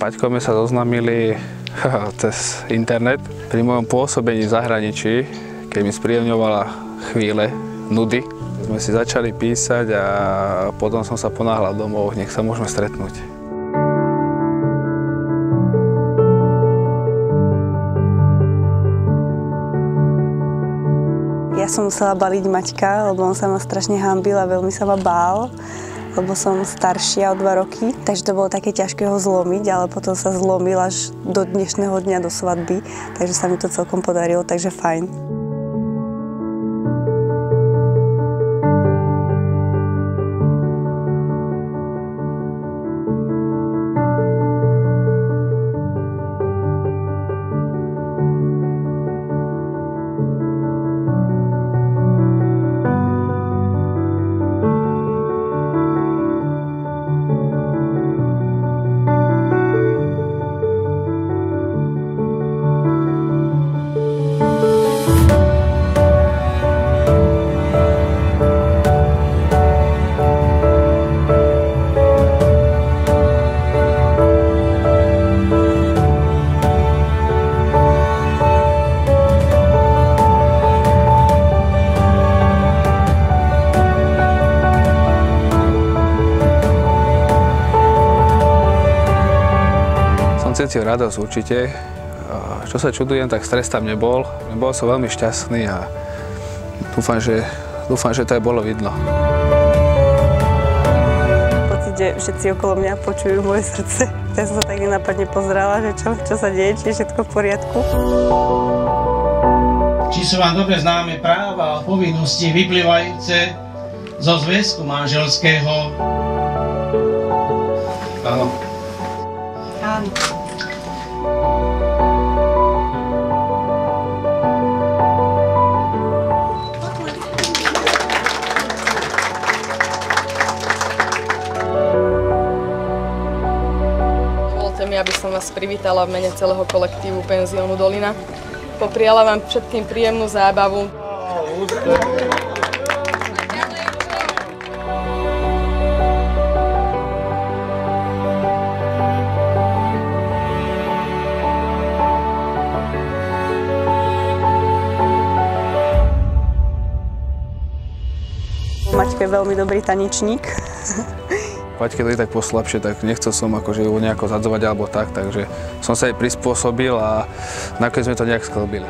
Paťkou sme sa zoznámili cez internet. Pri mojom pôsobení v zahraničí, keď mi spríjemňovala chvíle nudy, sme si začali písať a potom som sa ponáhľal domov, nech sa môžeme stretnúť. Ja som musela baliť Maťka, lebo on sa ma strašne hanbil a veľmi sa ma bál, lebo som staršia o 2 roky, takže to bolo také ťažké ho zlomiť, ale potom sa zlomil až do dnešného dňa, do svadby, takže sa mi to celkom podarilo, takže fajn. Cítil radosť určite. Čo sa čudujem, tak stres tam nebol. Bol som veľmi šťastný a dúfam, že to aj bolo vidno. Pocit, že všetci okolo mňa počujú moje srdce. Ja som sa tak nenápadne pozerala, že čo sa deje, či je všetko v poriadku. Či sú vám dobre známe práva a povinnosti vyplývajúce zo zväzku manželského? Áno. Áno. Dovolte mi, aby som vás privítala v mene celého kolektívu Penziónu Dolina. Popriala vám všetkým príjemnú zábavu. Maťko je veľmi dobrý tanečník. Paťke to je tak poslabšie, tak nechcel som akože ju nejako zadzovať alebo tak, takže som sa jej prispôsobil a nakoniec sme to nejak sklbili.